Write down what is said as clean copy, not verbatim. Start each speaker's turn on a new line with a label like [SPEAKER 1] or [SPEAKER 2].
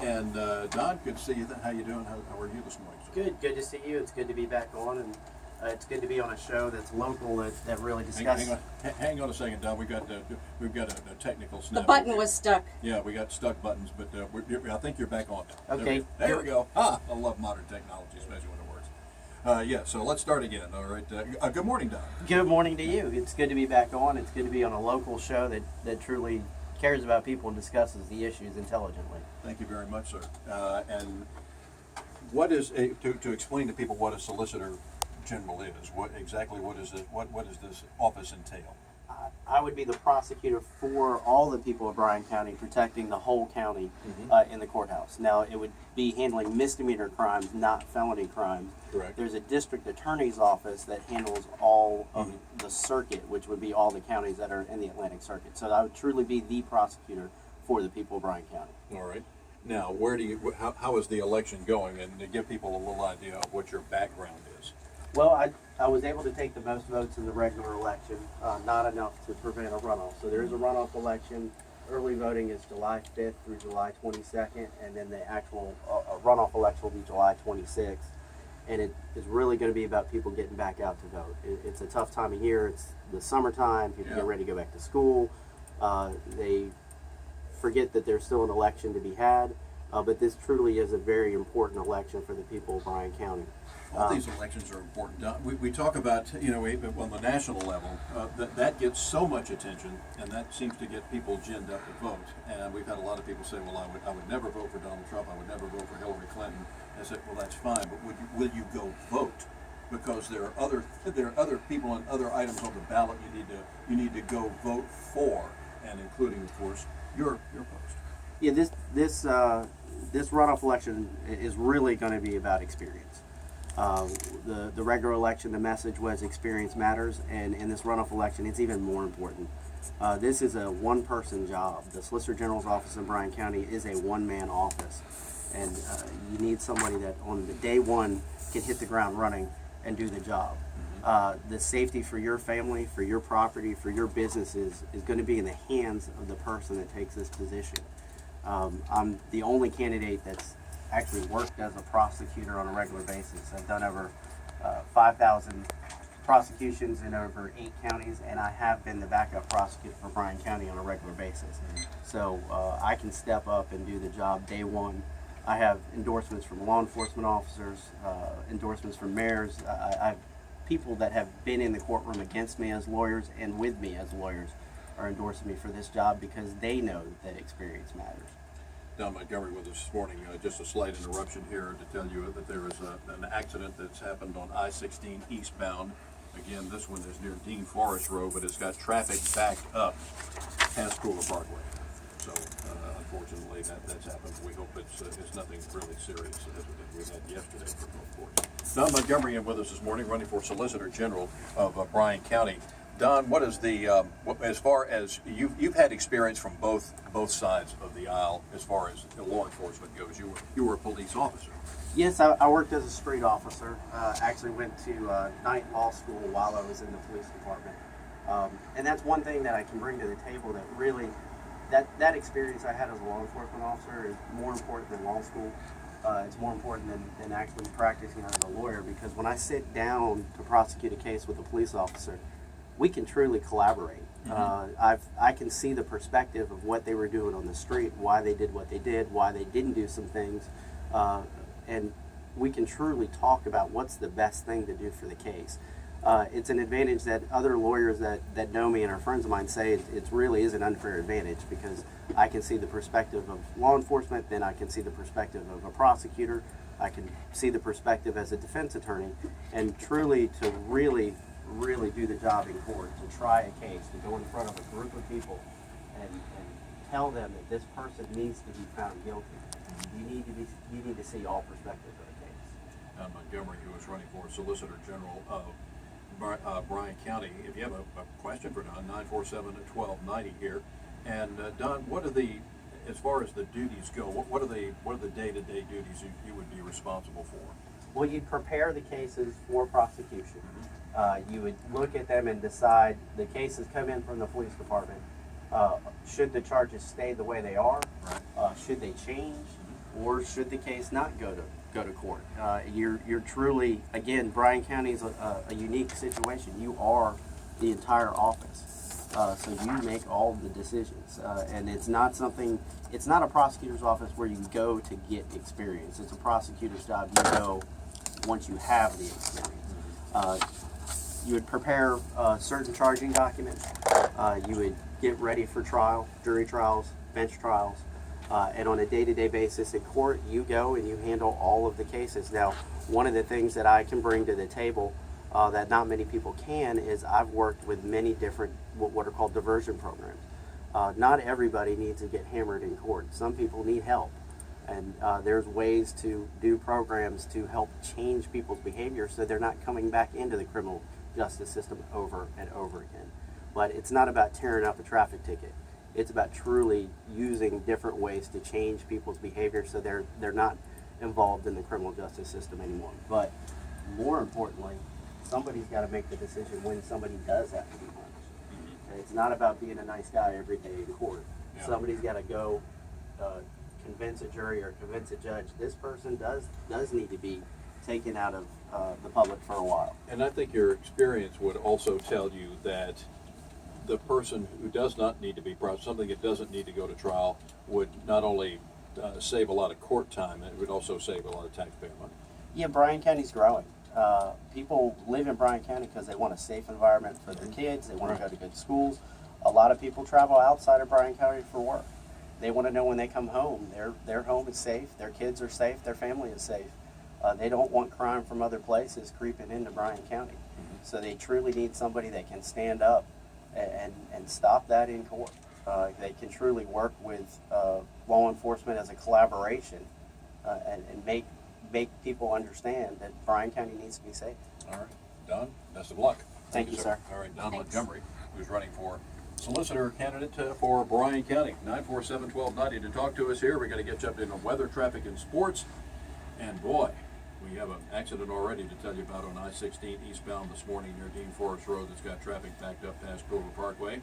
[SPEAKER 1] And Don, good to see you. How you doing? How are you this morning, sir?
[SPEAKER 2] Good to see you. It's good to be back on, and it's good to be on a show that's local that really discusses.
[SPEAKER 1] Hang on a second, Don. We've got a technical snap.
[SPEAKER 3] The button was stuck.
[SPEAKER 1] Yeah, we got stuck buttons, but I think you're back on now.
[SPEAKER 2] Okay.
[SPEAKER 1] There we go. I love modern technology, especially when it works. Yeah, so let's start again. All right. Good morning, Don.
[SPEAKER 2] Good morning to you. It's good to be back on. It's good to be on a local show that truly cares about people and discusses the issues intelligently.
[SPEAKER 1] Thank you very much, sir. And what is to explain to people what a solicitor general is? What is it? What does this office entail?
[SPEAKER 2] I would be the prosecutor for all the people of Bryan County, protecting the whole county in the courthouse. Now, it would be handling misdemeanor crimes, not felony crimes.
[SPEAKER 1] Correct.
[SPEAKER 2] There's a district attorney's office that handles all of the circuit, which would be all the counties that are in the Atlantic Circuit. So I would truly be the prosecutor for the people of Bryan County.
[SPEAKER 1] All right. Now, how is the election going? And to give people a little idea of what your background is.
[SPEAKER 2] Well, I was able to take the most votes in the regular election, not enough to prevent a runoff. So there is a runoff election. Early voting is July 5th through July 22nd, and then the actual runoff election will be July 26th. And it is really going to be about people getting back out to vote. It's a tough time of year. It's the summertime. People get ready to go back to school. They forget that there's still an election to be had. But this truly is a very important election for the people of Bryan County.
[SPEAKER 1] All these elections are important. We talk about, on the national level, that gets so much attention, and that seems to get people ginned up to vote. And we've had a lot of people say, well, I would never vote for Donald Trump. I would never vote for Hillary Clinton. I said, well, that's fine, but will you go vote? Because there are other people and other items on the ballot you need to go vote for, and including, of course, your post.
[SPEAKER 2] Yeah, this runoff election is really going to be about experience. The regular election, the message was experience matters, and in this runoff election, it's even more important. This is a one-person job. The Solicitor General's office in Bryan County is a one-man office, and you need somebody that on the day one can hit the ground running and do the job. The safety for your family, for your property, for your businesses is going to be in the hands of the person that takes this position. I'm the only candidate that's actually worked as a prosecutor on a regular basis. I've done over 5,000 prosecutions in over 8 counties, and I have been the backup prosecutor for Bryan County on a regular basis. So I can step up and do the job day one. I have endorsements from law enforcement officers, endorsements from mayors. I have people that have been in the courtroom against me as lawyers and with me as lawyers are endorsing me for this job because they know that experience matters.
[SPEAKER 1] Don Montgomery with us this morning. Just a slight interruption here to tell you that there is an accident that's happened on I-16 eastbound. Again, this one is near Dean Forest Road, but it's got traffic backed up past Cooler Parkway. So, unfortunately, that's happened. We hope it's nothing really serious as we had yesterday for both boards. Don Montgomery with us this morning, running for Solicitor General of Bryan County. Don, what is as far as you've had experience from both sides of the aisle as far as law enforcement goes? You were a police officer.
[SPEAKER 2] Yes, I worked as a street officer. Actually went to night law school while I was in the police department. And that's one thing that I can bring to the table that really, that experience I had as a law enforcement officer is more important than law school. It's more important than actually practicing as a lawyer, because when I sit down to prosecute a case with a police officer, we can truly collaborate. I can see the perspective of what they were doing on the street, why they did what they did, why they didn't do some things, and we can truly talk about what's the best thing to do for the case. It's an advantage that other lawyers that know me and are friends of mine say it really is an unfair advantage, because I can see the perspective of law enforcement, then I can see the perspective of a prosecutor, I can see the perspective as a defense attorney, and truly to really do the job in court, to try a case, to go in front of a group of people and tell them that this person needs to be found guilty. You need to see all perspectives of the case.
[SPEAKER 1] Don Montgomery, who is running for Solicitor General of Bryan County. If you have a question for Don, 947-1290 here. And Don, as far as the duties go, what are the day-to-day duties you would be responsible for?
[SPEAKER 2] Well, you'd prepare the cases for prosecution. You would look at them and decide the cases come in from the police department. Should the charges stay the way they are? Right. Should they change? or should the case not go to court. You're truly, again, Bryan County is a unique situation. You are the entire office, so you make all the decisions, and it's not something. It's not a prosecutor's office where you go to get experience. It's a prosecutor's job. You go once you have the experience. You would prepare certain charging documents. You would get ready for trial, jury trials, bench trials, and on a day-to-day basis in court, you go and you handle all of the cases. Now, one of the things that I can bring to the table that not many people can is I've worked with many different what are called diversion programs. Not everybody needs to get hammered in court. Some people need help. And there's ways to do programs to help change people's behavior so they're not coming back into the criminal justice system over and over again. But it's not about tearing up a traffic ticket. It's about truly using different ways to change people's behavior so they're not involved in the criminal justice system anymore. But more importantly, somebody's got to make the decision when somebody does have to be punished. And it's not about being a nice guy every day in court.
[SPEAKER 1] Yeah.
[SPEAKER 2] Somebody's got to go convince a jury or convince a judge this person does need to be taken out of the public for a while.
[SPEAKER 1] And I think your experience would also tell you that the person who does not need to be prosecuted, something that doesn't need to go to trial, would not only save a lot of court time, it would also save a lot of taxpayer money.
[SPEAKER 2] Yeah, Bryan County's growing. People live in Bryan County because they want a safe environment for their kids. They want to go to good schools. A lot of people travel outside of Bryan County for work. They want to know when they come home, their home is safe, their kids are safe, their family is safe. They don't want crime from other places creeping into Bryan County. So they truly need somebody that can stand up and stop that in court. They can truly work with law enforcement as a collaboration and make people understand that Bryan County needs to be safe.
[SPEAKER 1] All right, Don, best of luck.
[SPEAKER 2] Thank you, sir.
[SPEAKER 1] All right, Don
[SPEAKER 3] Thanks.
[SPEAKER 1] Montgomery, who's running for solicitor candidate for Bryan County. 947-1290 to talk to us here. We're going to get you updated on weather, traffic, and sports. And boy, we have an accident already to tell you about on I-16 eastbound this morning near Dean Forest Road that's got traffic backed up past Clover Parkway.